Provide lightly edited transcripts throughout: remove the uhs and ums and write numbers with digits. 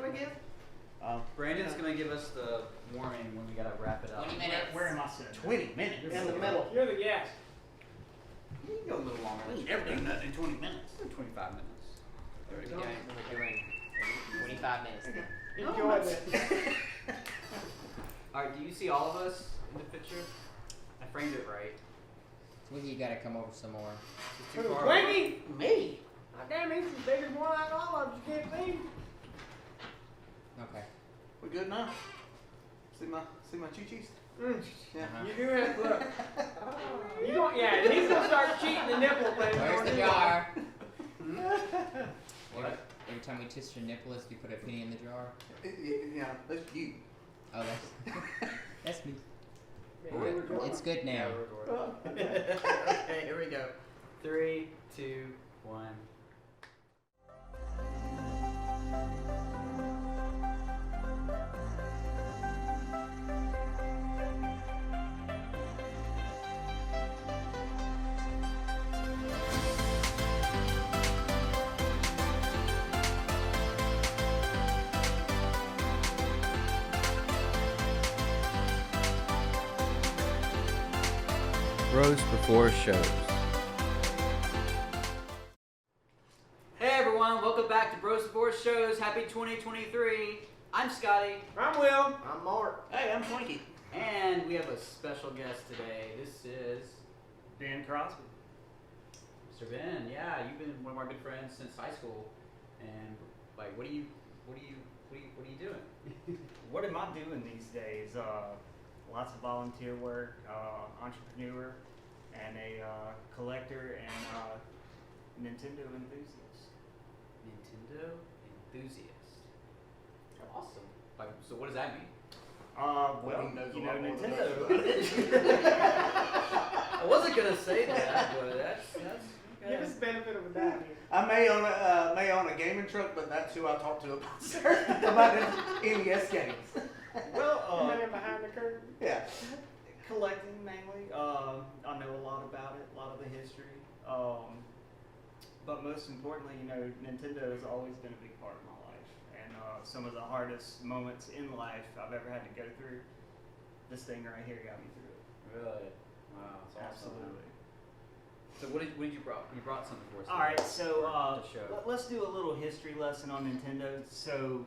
again? Brandon's gonna give us the warning when we gotta wrap it up. 20 minutes. Where am I sitting? 20 minutes. In the middle. You're the guest. You can go a little longer. We never do nothing in 20 minutes. 25 minutes. We're doing 25 minutes. Enjoy this. Alright, do you see all of us in the picture? I framed it right. Twiggy, you gotta come over some more. It's too far. Wiggy! Me? God damn, he's as big as one out of all of us. You can't see. Okay. We good now? See my choo-choos? Yeah. You do have look. You don't. Yeah, he's gonna start cheating the nipple thing. Where's the jar? What? Every time we twist your nipple, you put a penny in the jar. Yeah, that's you. Oh, that's me. Yeah, It's good now. Okay, here we go. 3, 2, 1. Bros Before Shows. Hey everyone, welcome back to Bros Before Shows. Happy 2023. I'm Scotty. I'm Will. I'm Mark. Hey, I'm Twinkie. And we have a special guest today. This is Ben Crosby. Mr. Ben. Yeah, you've been one of our good friends since high school. And like, what are you doing? What am I doing these days? Lots of volunteer work, entrepreneur, and a collector and Nintendo enthusiast. Nintendo Enthusiast. Awesome. Like, so what does that mean? Well, He knows you a know, lot more than Nintendo. I wasn't gonna say that, but that's Give us the benefit of a doubt here. I may own a gaming truck, but that's who I talk to about his NES games. Well, Man behind the curtain. Yeah. collecting mainly. I know a lot about it, a lot of the history. But most importantly, you know, Nintendo has always been a big part of my life. And some of the hardest moments in life I've ever had to go through, this thing right here got me through it. really wow. It's awesome. Absolutely. So what did you brought? You brought something for us. All right, so to show. let's do a little history lesson on Nintendo. So,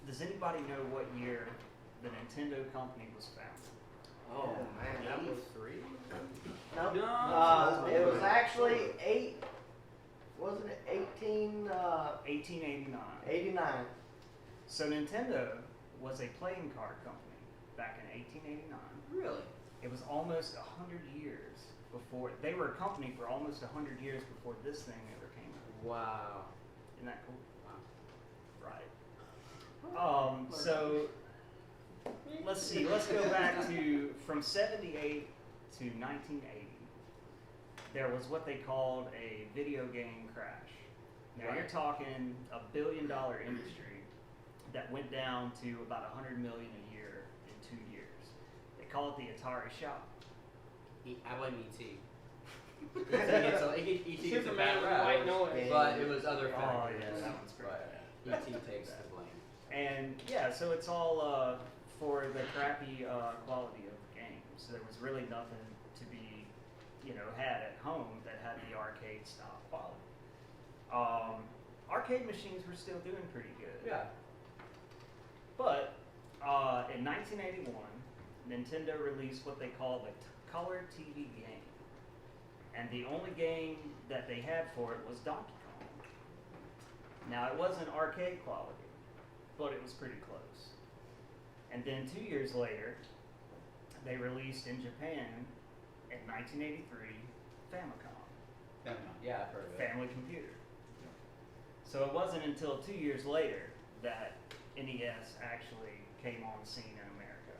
does anybody know what year the Nintendo company was founded? Oh man, that was 3. No. It was actually wasn't it 1889. 89. So Nintendo was a playing card company back in 1889. Really? It was almost 100 years before, they were a company for almost 100 years before this thing ever came out. Wow. Isn't that cool? Wow. Right. So let's see, let's go back to from 78 to 1980. There was what they called a video game crash. Now you're talking $1 billion industry that went down to about 100 million a year in 2 years. They call it the Atari shop. I blame ET. ET gets a bad rap, white noise. but it was other Oh factors. yeah, that one's pretty But bad. ET takes the blame. And yeah, so it's all for the crappy quality of the game. So there was really nothing to be, you know, had at home that had the arcade style quality. Arcade machines were still doing pretty good. Yeah. But in 1981, Nintendo released what they call the color TV game. And the only game that they had for it was Donkey Kong. Now, it wasn't arcade quality, but it was pretty close. And then 2 years later, they released in Japan, in 1983, Famicom. Yeah, I've heard of it. Family computer. So it wasn't until 2 years later that NES actually came on the scene in America.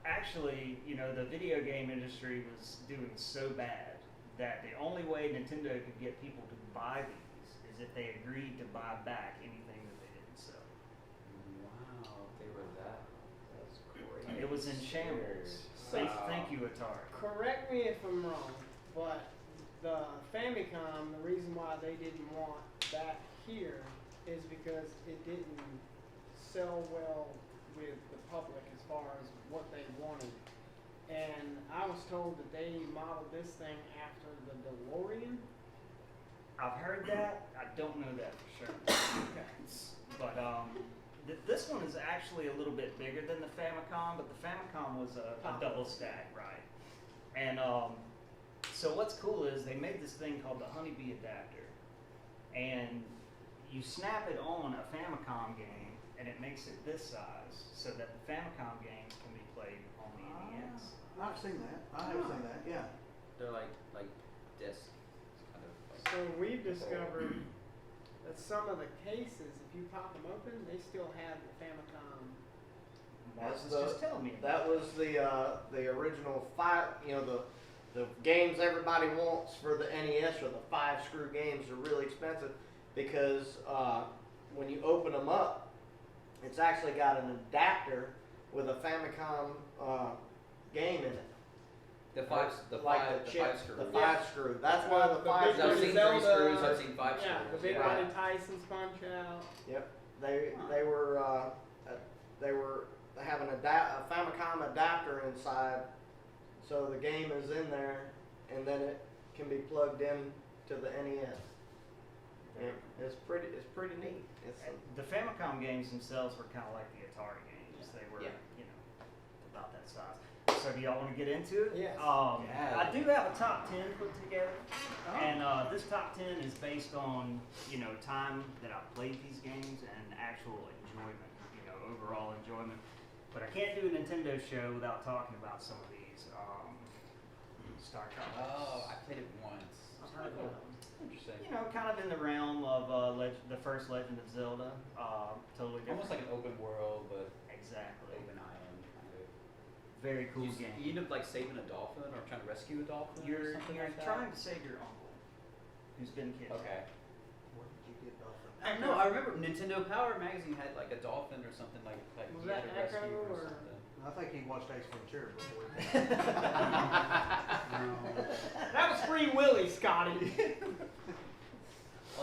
Actually, you know, the video game industry was doing so bad that the only way Nintendo could get people to buy these is if they agreed to buy back anything that they didn't sell. Wow, they were that. That's great. It was in shambles. Wow. Thank you, Atari. Correct me if I'm wrong, but the Famicom, the reason why they didn't want that here is because it didn't sell well with the public as far as what they wanted. And I was told that they modeled this thing after the DeLorean. I've heard that. I don't know that for sure. But this one is actually a little bit bigger than the Famicom, but the Famicom was a double stack, right? And so what's cool is they made this thing called the Honeybee adapter, and you snap it on a Famicom game, and it makes it this size, so that the Famicom games can be played on the NES. I've seen that. I have seen that. Yeah. They're like discs. Kind of like, So we've discovered that some of the cases, if you pop them open, they still have the Famicom. Mark That's was the- just telling me. That was the original the games everybody wants for the NES, or the 5-screw games, are really expensive because when you open them up, it's actually got an adapter with a Famicom game in it. the five screw. The 5-screw. That's why the The 5 big I've screws. seen Zelda. 3 screws. I've seen 5 Yeah, screws. the big yeah. one in Tyson's Punch Out. Yep, they have a Famicom adapter inside, so the game is in there, and then it can be plugged in to the NES. And it's pretty neat. It's The Famicom games themselves were kind of like the Atari games. They were, Yeah. about that size. So do y'all want to get into it? Yes. Yeah. I do have a top 10 put together, and this top 10 is based on time that I've played these games and actual enjoyment, overall enjoyment. But I can't do a Nintendo show without talking about some of these. Star Tropics. Oh, I played it once. I've heard of them. Interesting. Kind of in the realm of the first Legend of Zelda. Totally different. Almost like an open world, but Exactly. open island kind of. Very cool You game. end up like saving a dolphin or trying to rescue a dolphin or You're something like that. trying to save your uncle, who's been kidnapped. Okay. Where did you get dolphin? I know. I remember Nintendo Power magazine had like a dolphin or something like Was you that had to rescue Echo or or- something. I think he watched Ace Ventura before. That was Free Willy, Scotty.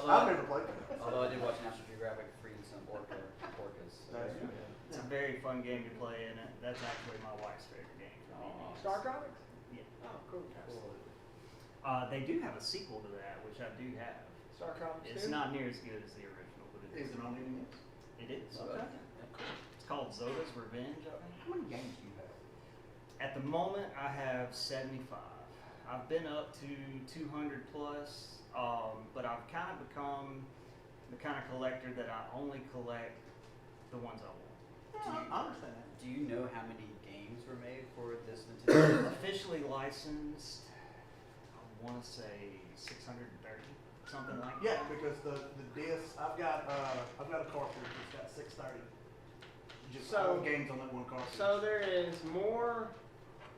I've never played it. Although I did watch National Geographic freeing some orcas. That's good. It's a very fun game to play, and that's actually my wife's favorite game. Aw. Star Tropics? Yeah. Oh, cool. Absolutely. They do have a sequel to that, which I do have. Star Tropics It's 2? not near as good as the original, but it Is is. it on NES? It is. Okay. It's called Zoda's Revenge, I think. How many games do you have? At the moment, I have 75. I've been up to 200 plus, but I've kind of become the kind of collector that I only collect the ones I want. I understand that. Do you know how many games were made for this Nintendo? Officially licensed, I want to say 630, something like Yeah, that. because the disc, I've got a cartridge that's got 630. Just So- all games on that one cartridge. So there is more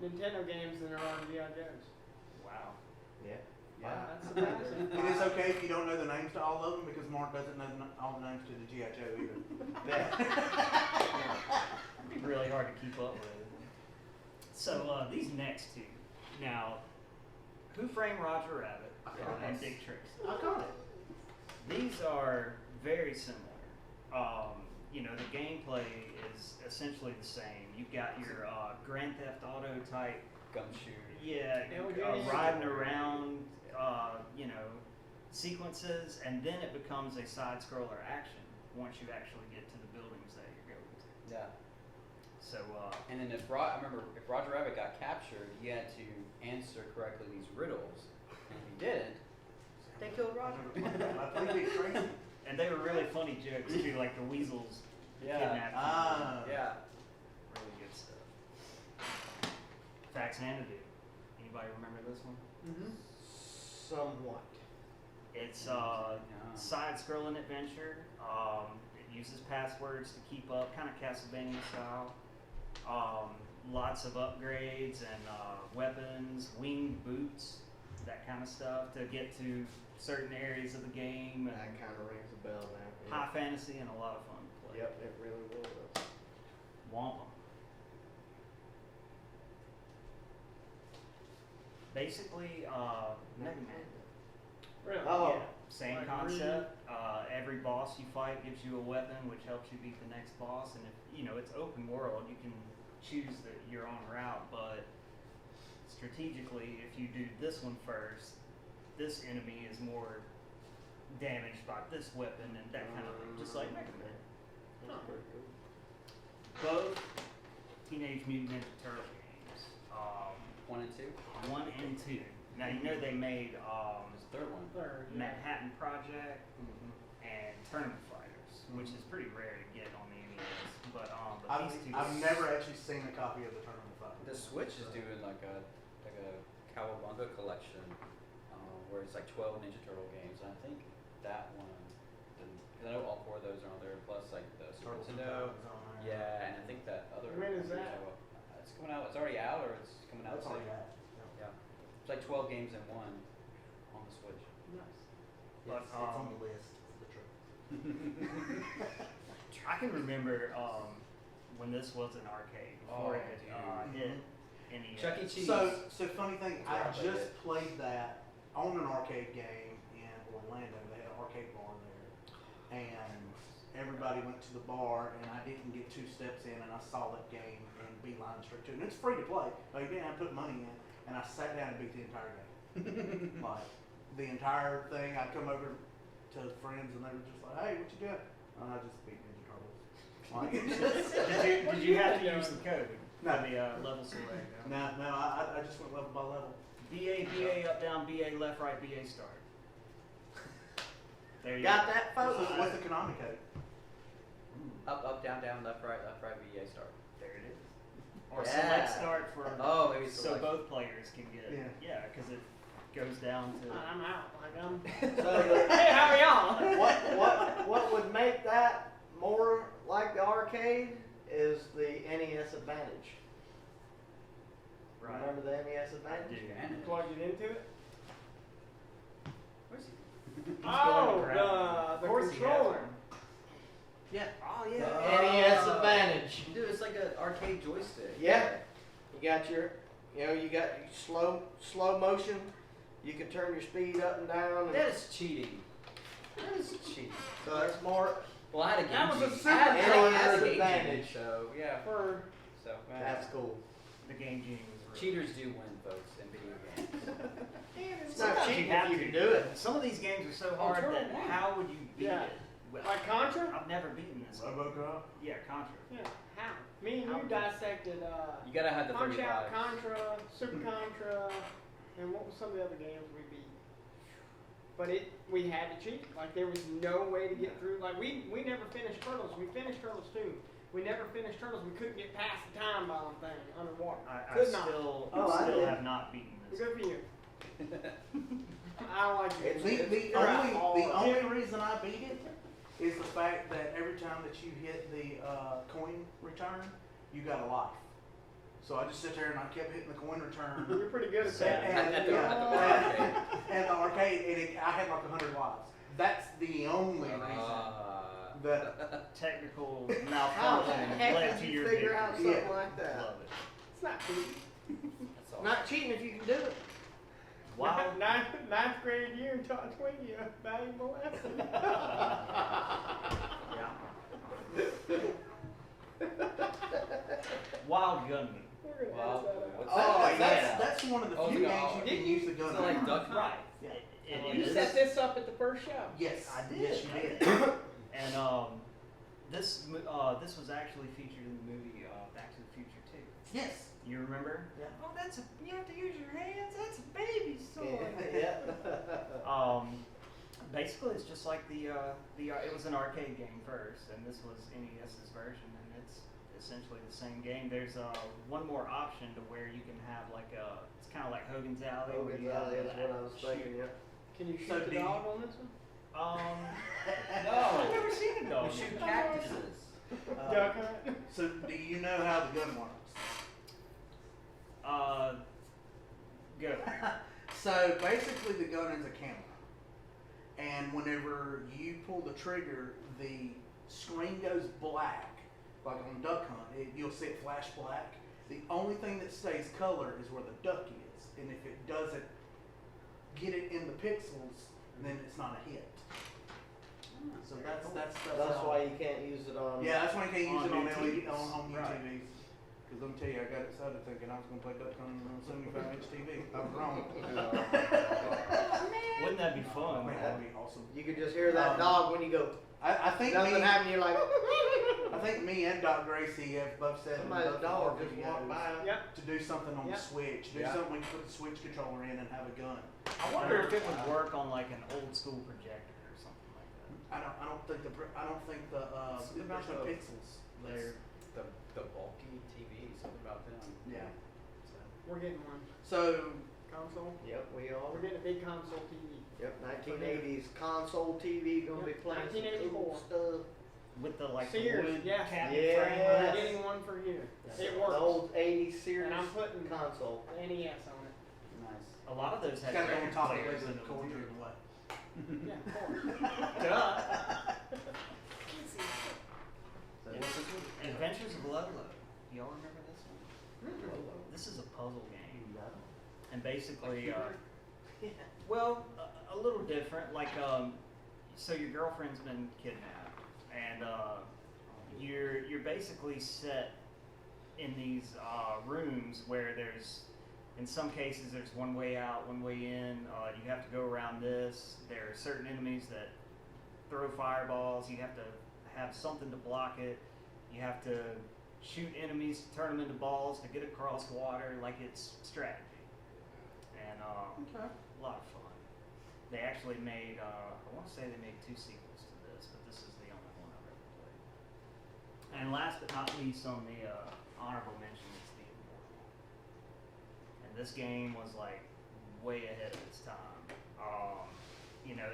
Nintendo games than there are G.I. Joes. Wow. yeah. Wow, that's surprising. It is okay if you don't know the names to all of them, because Mark doesn't know all the names to the G.I. Joe either. It'd be really hard to keep up with. So these next two. Now, Who Framed Roger Rabbit and Dick Tracy. I got it. These are very similar. The gameplay is essentially the same. You've got your Grand Theft Auto type, Gumshoe. yeah, riding around, sequences, and then it becomes a side-scroller action once you actually get to the buildings that you're going to. Yeah. So, And then I remember if Roger Rabbit got captured, you had to answer correctly these riddles, and if you didn't, they killed Roger. I played Dick Tracy. and they were really funny jokes too, like the weasels kidnapped you. Yeah. Really good stuff. Faxanadu. Anybody remember this one? Mm-hmm. Somewhat. It's Yeah. side-scrolling adventure. It uses passwords to keep up, kind of Castlevania style. Lots of upgrades and weapons, winged boots, that kind of stuff to get to certain areas of the game. And That kind of rings a bell now. high fantasy and a lot of fun to play. Yep, it really will. Whomp 'em. Basically, Mega Man. Really? Oh, Same Like concept. Every boss you fight gives you a weapon, which helps you beat the next boss. And if it's open world, you can choose your own route. But strategically, if you do this one first, this enemy is more damaged by this weapon and that kind of thing, just like Metroid. That's pretty cool. Both Teenage Mutant Ninja Turtle games, 1 and 2. 1 and 2. Now they made There's a third one. Third, yeah. Manhattan Project and Tournament Fighters, which is pretty rare to get on the NES. But these two. I've never actually seen a copy of the Tournament Fight. The Switch is doing like a Cowabunga collection, where it's like 12 Ninja Turtle games. And I think that one, because I know all 4 of those are on there, plus like the Super Turtles Nintendo. is on there. Yeah, and I think that other. When is that? It's coming out. It's already out, or it's coming out. That's all soon? you have. Yeah, it's like 12 games in one on the Switch. Nice. But, It's on the list. It's the truth. I can remember when this was an arcade before Oh, it dude. hit NES. Chuck E. Cheese. So funny thing, I Yeah, I played just it. played that on an arcade game in Orlando. They had an arcade bar there, and everybody went to the bar, and I didn't get 2 steps in, and I saw that game and beeline straight to it. And it's free to play. Like, you didn't have to put money in, and I sat down and beat the entire game. Like the entire thing. I'd come over to friends, and they were just like, "Hey, what you doing?" And I just beat Ninja Turtles. Like, Did you have to use the code No. for the level select? no, I just went level by level. BA, BA, up, down, BA, left, right, BA, start. There you Got go. that, folks? What's the Konami code? Up, down, left, right, VA start. There it is. Or Yeah. select start for Oh, maybe so select. both players can get it. Yeah. Because it goes down to. I'm out. Like I'm. So the, Hey, how are y'all? what would make that more like the arcade is the NES Advantage. Right. Remember the NES Advantage? And Plug it into it. where's he? He's Oh, going around. the Of course he has controller. one. Yeah. Oh The yeah. NES Advantage. Dude, it's like an arcade joystick. Yeah. You got your, you got slow motion. You can turn your speed up and down. And That is cheating. That is cheating. so it's more. Well, I had a game. That was a Genie. Super I had a Nintendo Game Genie, Advantage. so yeah. For So man, That's cool. The Game Genie was real. cheaters do win, folks, in video games. It's not Sometimes cheating have if you to. can do it. Some of these games are so Oh, hard Turtle that won. how would you beat Yeah. it? Well, like Contra. I've never beaten this game. RoboCop. Yeah, Contra. Yeah. How? Me and How? you dissected. You gotta have the Punch 35. Out, Contra, Super Contra, and what was some of the other games we beat? But we had to cheat. Like there was no way to get through. Like we never finished Turtles. We finished Turtles 2. We never finished Turtles. We couldn't get past the time bomb thing underwater. I Could not. still, Oh, I still did. have not beaten this. Good for you. I don't like you. The only reason I beat it is the fact that every time that you hit the coin return, you got a life. So I just sit there and I kept hitting the coin return. You're pretty good at So, that. at the arcade. And the arcade, and I had like 100 lives. That's the only reason that. Technical How the malfunction heck led did to you your figure out victory. something like that? Love it. It's not cheating. That's all. Not cheating if you can do it. Wow. Ninth grade year taught Twiggy a valuable lesson. Wild Gunman. We're gonna Wow. edit that out. What's Oh, that? yeah. That's one of the Oh, few the games dog. you can use the gun. Is it like on. Duck Right. Yeah. It You is. set this up at the first show. Yes, I did. Yes, you did. And this was actually featured in the movie Back to the Future 2. Yes. You remember? Yeah. Oh, you have to use your hands. That's a baby's toy. Yeah. Basically, it's just like it was an arcade game first, and this was NES's version, and it's essentially the same game. There's one more option to where you can have it's kind of like Hogan's Alley. where Hogan's you have Alley is to what I was thinking, yeah. Can you So shoot do the you- dog on this one? I've never seen a dog. We shoot cactuses. Duck hunt? So do you know how the gun works? Go. So basically the gun is a camera. And whenever you pull the trigger, the screen goes black. Like on Duck Hunt, you'll see it flash black. The only thing that stays color is where the duck is. And if it doesn't get it in the pixels, then it's not a hit. So that's That's why you can't use it on. Yeah, that's why you can't use it on new LED TVs. on new Right. TVs. Because let me tell you, I got excited thinking I was gonna play Duck on a 75-inch TV. I was wrong. Wouldn't that be fun? Man, that'd be awesome. You could just hear that dog when you go. I think Nothing me, happened. You're like. I think me and Doc Gracie have both said Somebody's both dog of our just videos walked by. Yep. to do something on the Yep. Switch. Do Yeah. something we can put the Switch controller in and have a gun. I wonder if it would work on like an old school projector or something like that. I don't think the Something there's about no the- pixels there. The bulky TV, something about them. Yeah. So, We're getting one So console. Yep, we are. We're getting a big console TV. Yep, 1980s console TV gonna be Yep, playing some 1984. cool stuff. With the like Sears, wood yes. cabinet Yeah. frame. We're Yes. getting one for you. It The works. old 80s series And I'm putting console. the NES on it. nice. A lot of those it's had gotta go on record top of players the in them cord too. or what? Yeah, of course. Duh. So, Adventures of Lolo. Y'all remember this one? This is a puzzle game, and basically, well, a little different. Like, so your girlfriend's been kidnapped, and you're basically set in these rooms where there's, in some cases, there's one way out, one way in. You have to go around this. There are certain enemies that throw fireballs. You have to have something to block it. You have to shoot enemies to turn them into balls to get across water. Like, it's strategy. And Okay. a lot of fun. They actually made, I want to say they made 2 sequels to this, but this is the only one I've ever played. And last but not least on the honorable mention is the Immortal. And this game was like way ahead of its time. You know,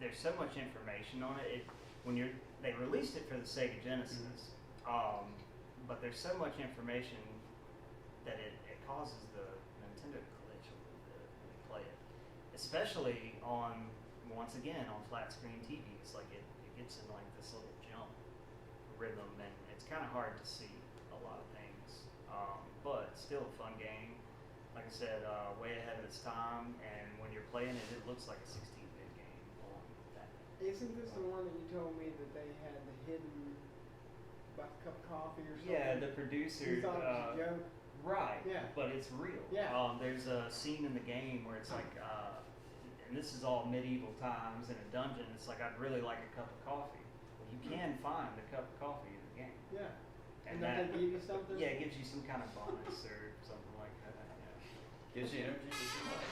there's so much information on it. They released it for the Sega Genesis, but there's so much information that it causes the Nintendo to glitch a little bit when you play it. Especially once again, on flat screen TVs. Like it gets in like this little jump rhythm, and it's kind of hard to see a lot of things. But still a fun game. Like I said, way ahead of its time, and when you're playing it, it looks like a 16-bit game on that. Isn't this the one that you told me that they had the hidden about a cup of coffee or something? Yeah, the producer. You thought it was a joke? Right. Yeah. But it's real. Yeah. There's a scene in the game where it's like, and this is all medieval times in a dungeon. It's like, I'd really like a cup of coffee. Well, you can find a cup of coffee in the game. Yeah. And And that, don't they give you something? yeah, it gives you some kind of bonus or something like that. Yeah. Gives you energy. Gives you life.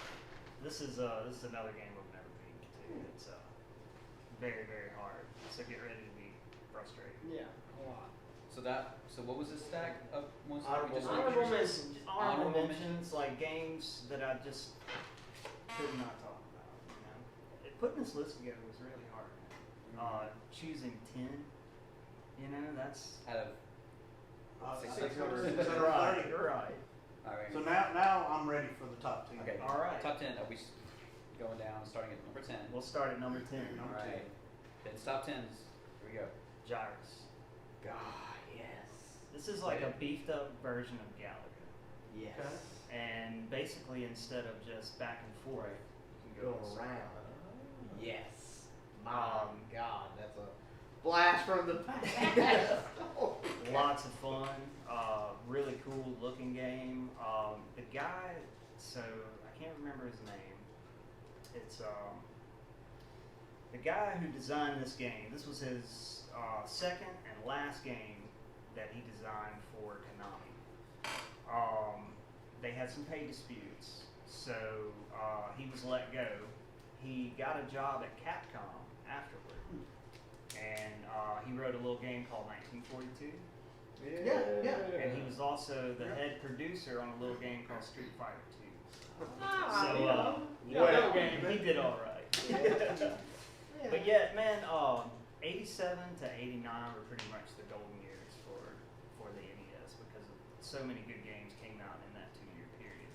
This is another game I've never beaten too. It's very, very hard. So get ready to be frustrated. Yeah, a lot. So what was the stack of ones that we Honorable just Honorable, mentioned? honorable Honorable mentions, like games that I just could not talk about. You know, putting this list together was really hard. Choosing 10, you know, that's Out of Six 600. hundred. right. Right. Alright. So now I'm ready for the top 10. Okay. All right. Top 10. Are we going down, starting at number 10? We'll start at number 10. Number Alright. It's top 10s. Here we go. Gyruss. God, yes. This is like a beefed up version of Galaga. Yes. Okay. And basically, instead of just back and forth, you can Go go around. Yes. My Um, God, that's a blast from the past. Lots of fun, really cool looking game. The guy, so I can't remember his name. It's the guy who designed this game. This was his second and last game that he designed for Konami. They had some pay disputes, so he was let go. He got a job at Capcom afterward, and he wrote a little game called 1942. Yeah. And he was also the head producer on a little game called Street Fighter 2. Ah, So, well, he did all right. But yeah, man, 87 to 89 were pretty much the golden years for the NES because so many good games came out in that 2-year period.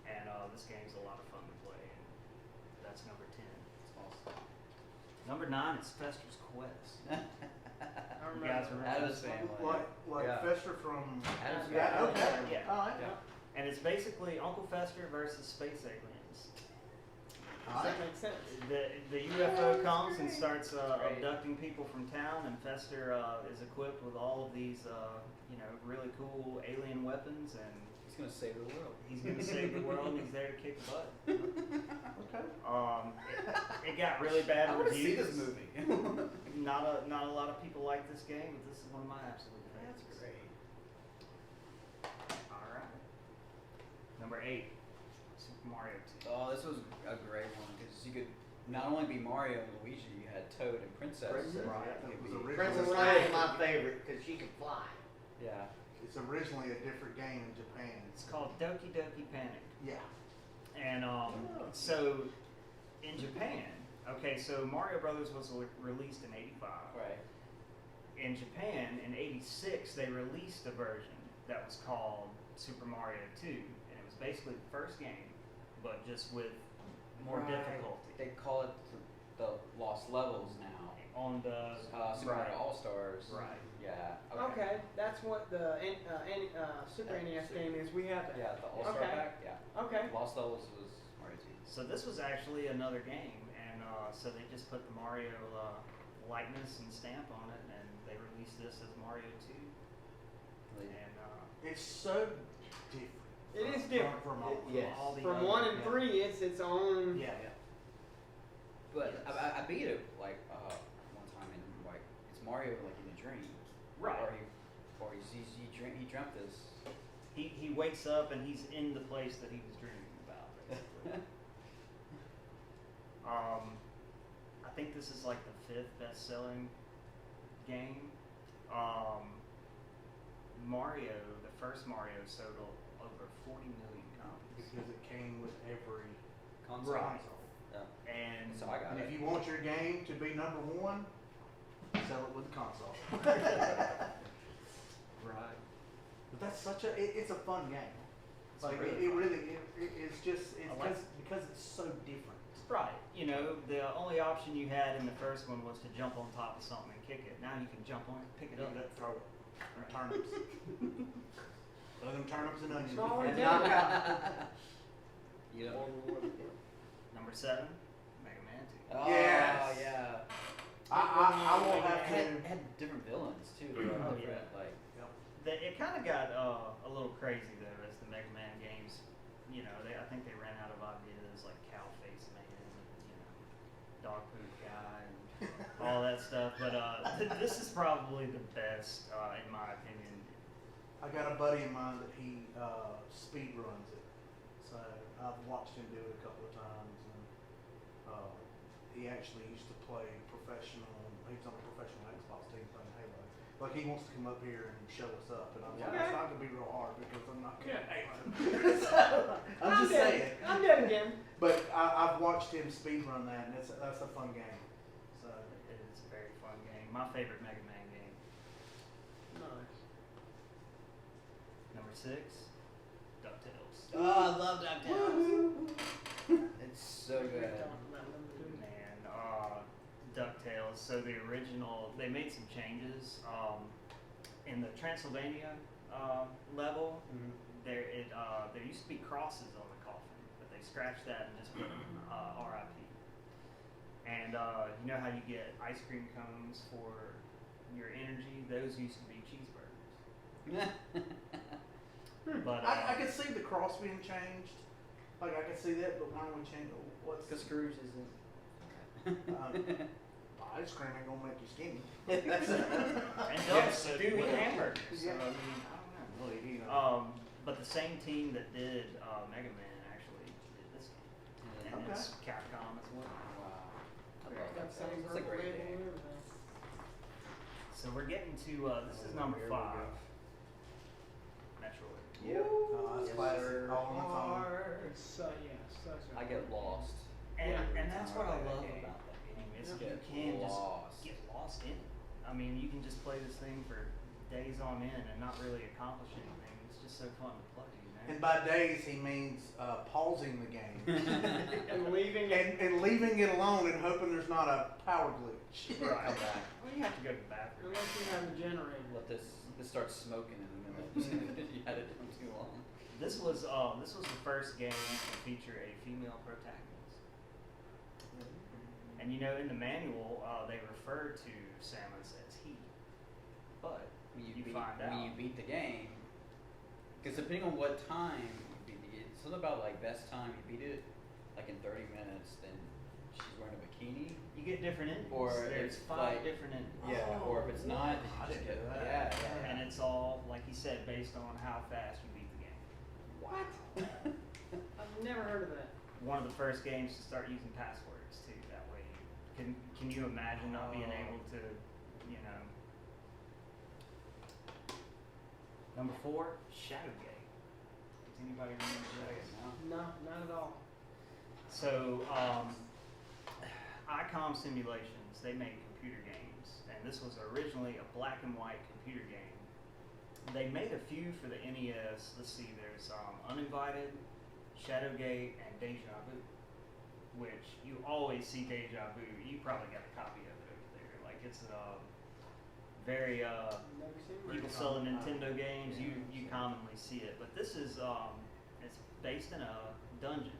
And this game's a lot of fun to play, and that's number 10. It's awesome. Number 9 is Fester's Quest. I You remember. guys remember Adam's this one? family. Like Yeah. Fester from. Adam's Yeah. family. Okay. Yeah. All right. Yeah. And it's basically Uncle Fester versus space aliens. Does that make sense? The UFO comes and starts Great. abducting people from town, and Fester is equipped with all of these, really cool alien weapons, and He's gonna save the world. he's going to save the world. And he's there to kick butt. Okay. It got really bad I want to see reviews. this movie. Not a lot of people like this game, but this is one of my absolute favorites. That's great. All right. Number 8, Super Mario 2. Oh, this was a great one because you could not only be Mario and Luigi, you had Toad and Princess. Princess, Right. You It could was be- originally. Princess Leia is my favorite because she can fly. Yeah. It's originally a different game in Japan. It's called Doki Doki Panic. Yeah. And so in Japan, okay, so Mario Brothers was released in '85. Right. In Japan, in '86, they released a version that was called Super Mario 2, and it was basically the first game, but just with more Right. difficulty. They call it the Lost Levels now. On the Super Mario All Stars. Right. Yeah. Okay, that's what the Super NES game is. We have that. Yeah, the All Star Okay. pack. Yeah. Okay. Lost Levels was Mario 2. So this was actually another game, and so they just put the Mario likeness and stamp on it, and they released this as Mario 2. Really? And It's so different. It is different. From all, Yes. all the From other- 1 and yeah. 3, it's its own. Yeah. But Yes. I beat it like one time and like it's Mario like in a dream. Right. Or he dreamt this. He wakes up and he's in the place that he was dreaming about. Basically. I think this is like the 5th best-selling game. Mario, the first Mario, sold over 40 million copies. Because it came with every Console. Right. console. Yeah. And So I got And it. if you want your game to be number 1, sell it with the console. right. But that's such a, it's a fun game. It's Like really it fun. really, it's just, it's I like because it's so different. Right. You know, the only option you had in the first one was to jump on top of something and kick it. Now you can jump on it, pick it up. Throw it. Them turnips. Throw them turnips and onions. Smaller And game. knock out. You know. Number 7, Mega Man 2. Oh Yes. yeah. I will It have had, to. had different villains too. They were Oh, different. yeah. Like It kind of got a little crazy though as the Mega Man games. You know, I think they ran out of ideas like Cow Face Man, and, Dog Poop Guy, and all that stuff. But this is probably the best in my opinion. I got a buddy of mine that he speed runs it, so I've watched him do it a couple of times, and he actually used to play professional. He was on a professional Xbox team playing Halo. Like he wants to come up here and show us up, and I'm like, Okay. it's not gonna be real hard because I'm not good at Yeah. Halo. So, I'm just dead. saying. I'm dead again. But I've watched him speed run that, and that's a fun game. So It is a very fun game. My favorite Mega Man game. Nice. Number 6, Ducktales. oh, I love Ducktales. It's so We good. talked about number 2. Man, Ducktales. So the original, they made some changes. In the Transylvania level, there used to be crosses on the coffin, but they scratched that and just put R.I.P. And you know how you get ice cream cones for your energy? Those used to be cheeseburgers. But I could see the cross being changed. Like I could see that, but why don't we change it? What's Because Scrooge isn't. ice cream ain't gonna make you skinny. and Yes, those it do with will. hamburgers. So, Yeah. I mean, I don't know. Well, you know. But the same team that did Mega Man actually did this game, and Okay. it's Capcom as well. Wow. I love Got the same Ducktales. It's a purple great label game. and everything. So we're getting to this is number Here we 5, go. Metroid. Yep. Oh, that's Yes, classic. sir. All on its own. Hard. Such a I get lost. And Yeah. and that's what I That love game. about that game is Get you can lost. just get lost in it. I mean, you can just play this thing for days on end and not really accomplish anything. It's just so fun to play, you know. And by days he means pausing the game and leaving it. and leaving it alone and hoping there's not a power glitch. Right. Come back. Well, you have to go to the bathroom. Unless you have a generator. Let this starts smoking in the middle. You had it done too long. This was the first game to feature a female protagonist. And you know, in the manual, they refer to Samus as he. But when you beat, find out when you beat the game, because depending on what time you beat the game, something about like best time you beat it, like in 30 minutes, then she's wearing a bikini. you get different endings. Or There's it's 5 like- different endings. Yeah, or if it's not, then I you just didn't get know that. yeah. And it's all, like he said, based on how fast you beat the game. What? I've never heard of that. One of the first games to start using passwords too. That way, can you imagine not being able to, you know? Number 4, Shadowgate. Does anybody remember Shadowgate? No, not at all. So, ICOM Simulations, they make computer games, and this was originally a black and white computer game. They made a few for the NES. Let's see, there's Uninvited, Shadowgate, and Deja Vu, which you always see Deja Vu. You probably got a copy of it over there. Like, it's very, Never seen it. people selling Nintendo games, you commonly see it. But this is, it's based in a dungeon,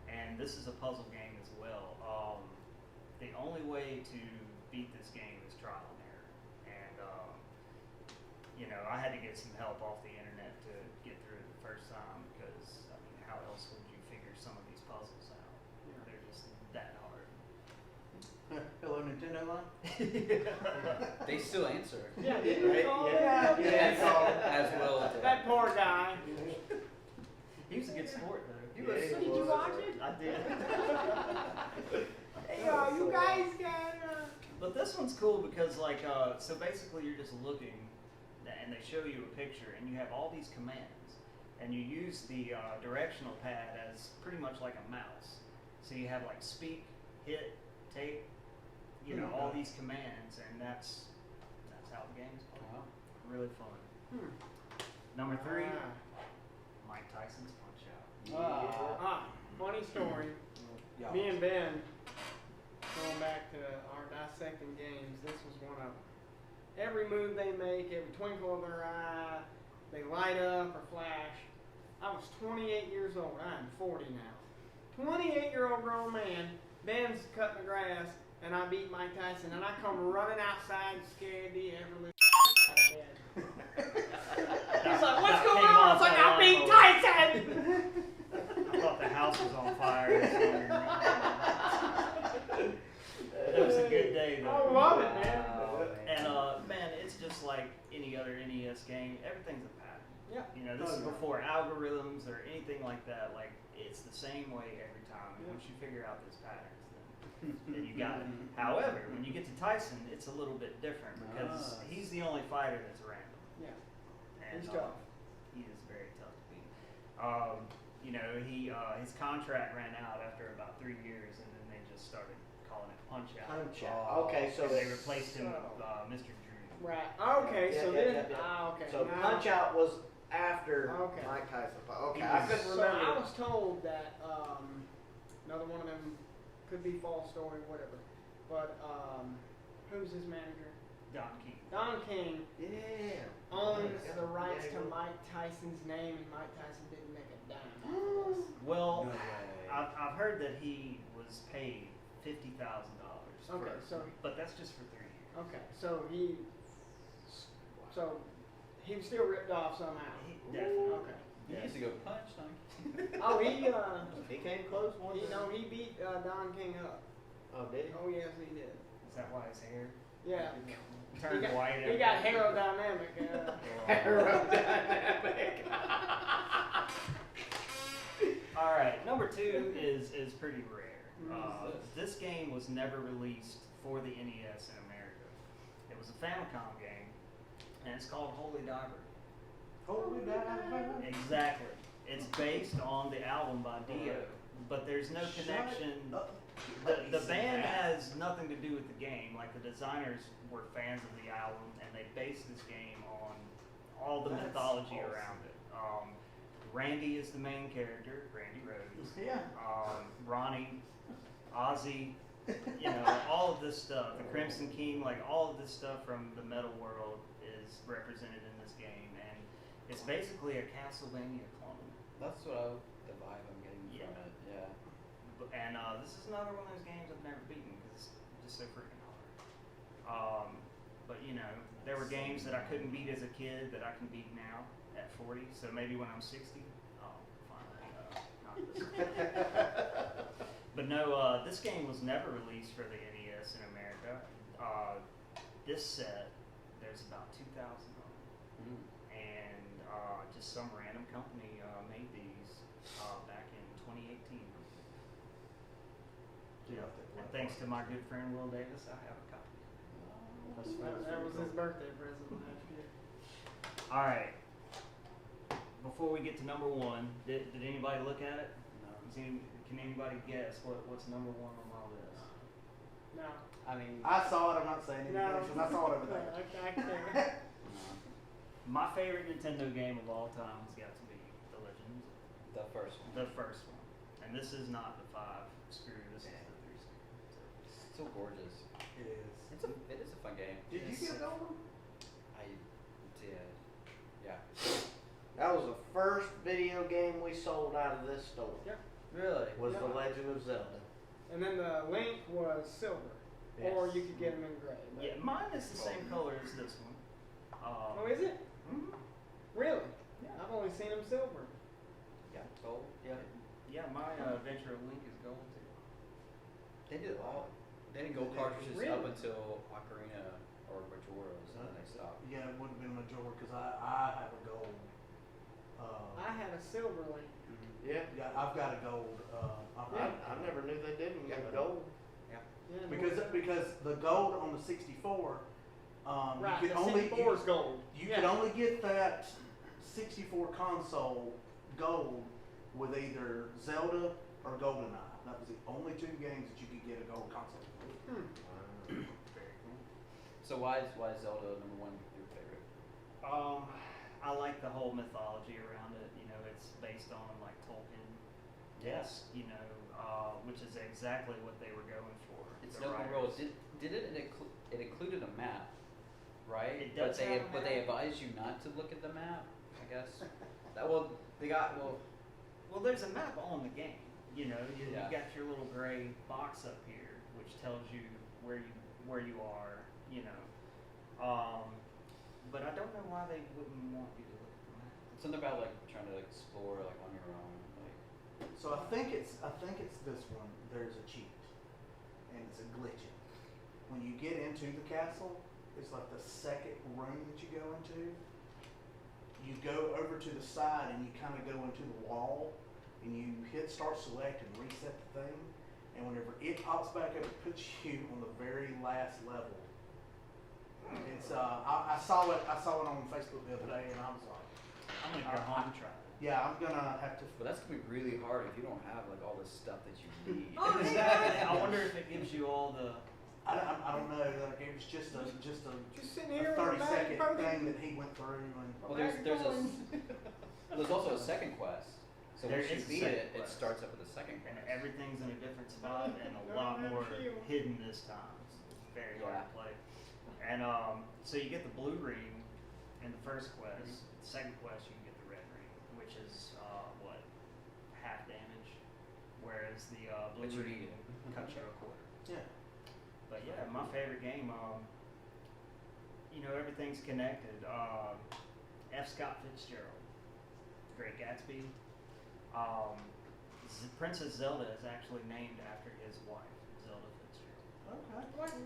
and this is a puzzle game as well. The only way to beat this game is trial and error. And, you know, I had to get some help off the internet to get through it the first time because, I mean, how else would you figure some of these puzzles out? They're just that hard. Hello, Nintendo line. They still answer. Yeah, didn't Right? you call Yeah. it? Yeah. As well. That poor guy. He was a good sport, though. He was- Did you watch it? I did. Hey, you guys can. But this one's cool because, like, so basically you're just looking, and they show you a picture, and you have all these commands, and you use the directional pad as pretty much like a mouse. So you have like speak, hit, take, you know, all these commands, and that's how the game's played. Wow. Really fun. Number 3, Mike Tyson's Punch Out. Funny story. Yeah. Me and Ben, going back to our dissecting games, this was one of them. Every move they make, every twinkle of their eye, they light up or flash. I was 28 years old. I'm 40 now. 28-year-old grown man. Ben's cutting the grass, and I beat Mike Tyson, and I come running outside, scared the ever living out of bed. He's like, "What's going on?" It's like, "I beat Tyson." I thought the house was on fire. It was a good day, though. I love it, man. And man, it's just like any other NES game. Everything's a pattern. Yeah. You know, this is before algorithms or anything like that. Like, it's the same way every time. And once you figure out those patterns, then you got it. However, when you get to Tyson, it's a little bit different because he's the only fighter that's random. Yeah. And, He's tough. He is very tough to beat. You know, his contract ran out after about 3 years, and then they just started calling it Punch Out. Punch Out. Okay, so So they replaced him with Mr. Drew. Right. Okay. Yeah, So yeah, then. yeah, yeah. Okay. So now- Punch Out was after Okay. Mike Tyson. Okay, He I was- couldn't So I remember. was told that another one of them could be false story, whatever. But who's his manager? Don King. Don King Yeah. owns Yeah. the rights Yeah, to he Mike Tyson's name, and Mike Tyson didn't make a dime. off of this. Well, No way. I've heard that he was paid $50,000. Okay, so but that's just for 3 years. okay, so he was still ripped off somehow. Definitely. Okay. He used to go punch, don't Oh, He came close one time. he beat Don King up. Oh, did he? Oh yes, he did. Is that why his hair Yeah. turned white? He got aerodynamic. Aerodynamic. All right, number 2 is pretty rare. Mm. This game was never released for the NES in America. It was a Famicom game, and it's called Holy Diver. Holy diver. Exactly. It's based on the album by Dio, but there's no connection. The band has nothing to do with the game. Like, the designers were fans of the album, and they based this game on all the mythology around it. Randy is the main character, Randy Rhodes. Yeah. Ronnie, Ozzy, you know, all of this stuff. The Crimson King, like all of this stuff from the metal world is represented in this game, and it's basically a Castlevania clone. That's what the vibe I'm getting from it. Yeah. And this is another one of those games I've never beaten because it's just so freaking hard. But you know, there were games that I couldn't beat as a kid that I can beat now at 40. So maybe when I'm 60, I'll finally knock this one. But no, this game was never released for the NES in America. This set, there's about 2,000 of them, and just some random company made these back in 2018. Yeah, And thanks to my good friend Will Davis, I have a copy. That was his birthday present last year. All right. Before we get to number one, did anybody look at it? No. Can anybody guess what's number one on my list? No. I mean, I saw it. I'm not saying anything No. because I saw it over there. I can't. My favorite Nintendo game of all time has got to be The Legend of Zelda. the first one. The first one. And this is not the 5 screw, this is the 3 screw. It's so gorgeous. It is. It is a fun game. Did you get a gold one? I did. Yeah. That was the first video game we sold out of this store. Really? Was Yeah. The Legend of Zelda. And then the Link was silver, or you could get them in gray. But- Yeah, mine is the same color as this one. Oh, is it? Mhm. Really? Yeah. I've only seen them silver. Yeah. Gold. Yeah. Yeah, my Adventure of Link is gold too. They did all. They did gold cartridges Really? up until Ocarina or Majora's, and then they stopped. Yeah, it would have been Majora because I have a gold. I had a silver Link. Yeah. Yeah, I've got a gold. I never knew they didn't get gold. Yeah, Because the gold on the 64, right, you could the only 64 is gold. you could only get that 64 console gold with either Zelda or GoldenEye. That was the only 2 games that you could get a gold console with. Very cool. So why is Zelda number one your favorite? I like the whole mythology around it. You know, it's based on like Tolkien. Yes. You know, which is exactly what they were going for. It's the no writers. world. It included a map, right? It does have a but they map. advised you not to look at the map. I guess. Well, there's a map on the game. You know, you Yeah. got your little gray box up here, which tells you where you are. You know, but I don't know why they wouldn't want you to look at the map. Something about like trying to explore like on your own. Like So I think it's this one. There's a cheat, and it's a glitching. When you get into the castle, it's like the second room that you go into. You go over to the side and you kind of go into the wall, and you hit start select and reset the thing. And whenever it pops back up, it puts you on the very last level. It's I saw it on Facebook the other day, and I was like, I'm gonna go home and try it. yeah, I'm gonna have to. but that's gonna be really hard if you don't have like all this stuff that you need. I wonder if it gives you all the. I don't know. Like it was just a Just sitting a here 30-second with a thing that he went through, and Well, there's also a second quest. So There once you is a beat second it, it quest. starts up with a second And quest. everything's in a different spot and a No, lot no more shield. hidden this time. It's very hard to play. And so you get the blue ring in the first quest. The second quest you can get the red ring, which is half damage, whereas the blue But you ring need it. cuts you a quarter. yeah. But yeah, my favorite game. You know, everything's connected. F. Scott Fitzgerald, Great Gatsby. Princess Zelda is actually named after his wife, Zelda Fitzgerald. Okay.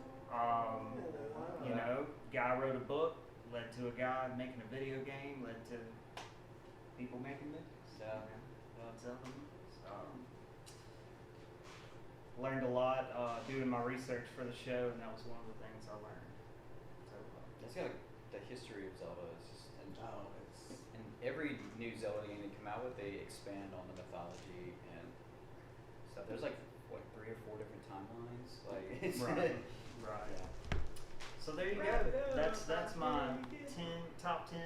You know, guy wrote a book, led to a guy making a video game, led to people making movies. Yeah. You know, Zelda movies. Learned a lot doing my research for the show, and that was one of the things I learned. So, It's got the history of Zelda. It's just and every new Zelda game they come out with, they expand on the mythology and stuff. There's like what 3 or 4 different timelines. Like it's Right. Yeah. So there you go. That's my top 10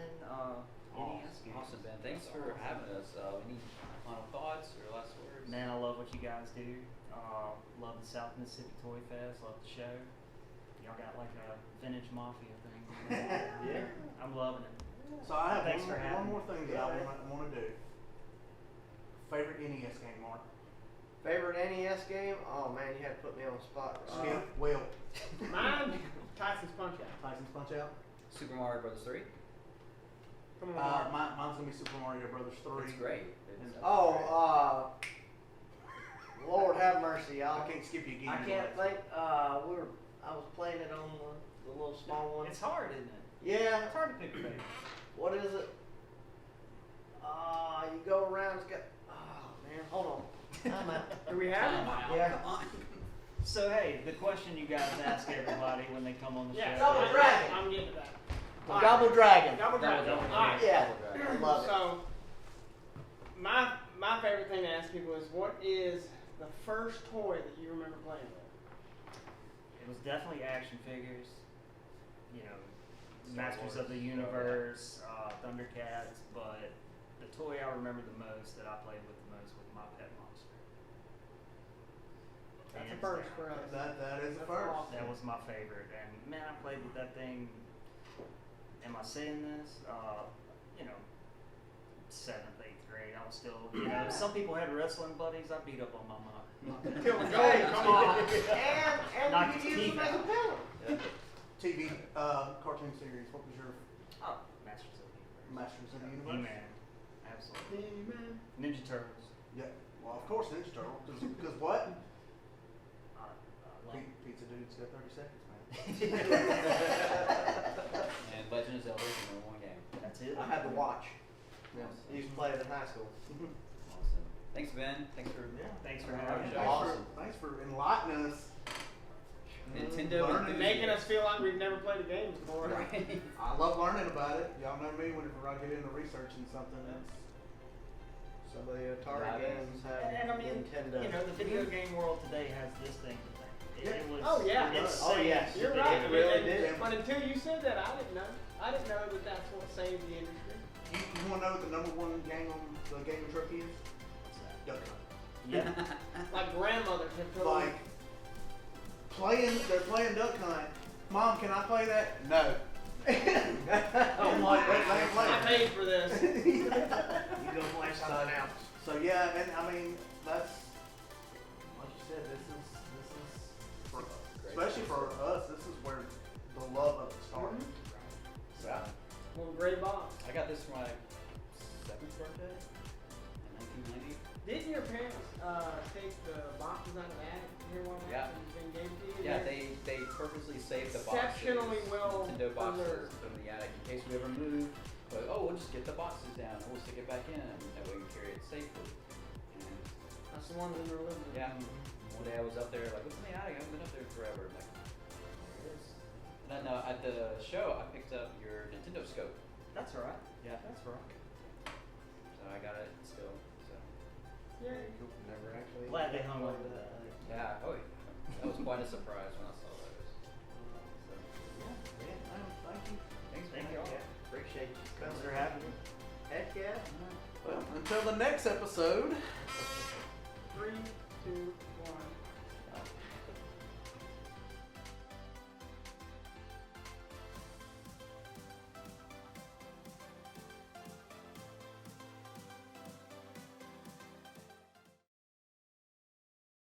NES games. Awesome, Ben. Thanks for having us. Any final thoughts or last words? Man, I love what you guys do. Love the South Mississippi Toy Fest. Love the show. Y'all got like a vintage mafia thing. Yeah. I'm loving it. So I have Thanks for having one more me. thing that I want to do. Favorite NES game, Mark? Favorite NES game? Oh man, you had to put me on the spot. Skip, Will. Mine, Tyson's Punch Out. Tyson's Punch Out. Super Mario Brothers 3. Come on, Mark. Mine's gonna be Super Mario Brothers 3. It's great. It's Oh, Lord have mercy, I y'all. can't skip you again. I can't think. I was playing it on the little small one. It's hard, isn't it? Yeah. It's hard to pick a favorite. What is it? You go around. It's got. Oh man, hold on. Time out. Do we have it? Yeah. Come on. So hey, the question you guys ask everybody when they come on the Yeah, show. Double is- Dragon. I'm getting to that. Gobble Dragon. Double Dragon. Double Alright. Yeah. Double I Dragon. love it. So, my favorite thing to ask people is, what is the first toy that you remember playing with? It was definitely action figures. You know, Star Masters Wars, of the Universe, Thundercats, but the toy I remember the most that I played with the most was my pet monster. That's a Hands first down. for us. That is the That's first. awesome. That was my favorite, and man, I played with that thing. Am I saying this? You know, 7th, 8th grade. I was still, you know, some people had wrestling buddies. I beat up on my mom. Till we go. Hey, Come on. and Knock you his use teeth them as a out. pillow. Yeah. TV cartoon series. What was your Oh, Masters of the Universe. Masters of the Universe? He-Man. Absolutely. He-Man. Ninja Turtles. Yeah. Well, of course, Ninja Turtle. Because what? Like, Pizza Dude's got 30 seconds, man. And Legend of Zelda is the number one game. that's it. I had to watch. Yes. I used to play it in high school. Awesome. Thanks, Ben. Thanks for Thanks for Thanks having me. for- Awesome. Thanks for enlightening us. Nintendo Learning. Making us feel like we've never played a game before. Right. I love learning about it. Y'all know me whenever I get into researching something. That's Some of the Atari Yeah, games have And I mean, Nintendo. you know, the video game world today has this thing to thank. It was Oh, yeah. Oh, insane yes. You're that right. It I mean, really and- did. But until you said that, I didn't know. I didn't know that that's what saved the industry. you want to know what the number one game on the gaming trophy is? What's that? Duck Hunt. Yeah. Like grandmothers have told Like they're playing Duck Hunt. Mom, can I play that? No. I'm like, they ain't I playing. paid for this. You go play something else. So yeah, and I mean that's like you said. This is for especially for us. This is where the love of it started. So, One gray box. I got this for my 7th birthday in 1990. Didn't your parents take the boxes out of the attic here one night Yeah. and gave it to you? Yeah, they purposely saved the boxes, Exceptionally well Nintendo boxes preserved. from the attic in case we ever move. But we'll just get the boxes down and we'll stick it back in, and that way we can carry it safely. And That's the one in the living room. yeah, one day I was up there like, what's in the attic? I haven't been up there forever. I'm like, there it is. And then at the show, I picked up your Nintendo scope. That's all right. Yeah. That's all right. So I got it still. So Yeah. Never actually. Glad they hung on to that. yeah, oh yeah. That was quite a surprise when I saw those. So, Yeah, man, thank you. thanks, Thank man. you all. Yeah, appreciate you. Thanks for having me. Heck yeah. Well, until the next episode. 3, 2,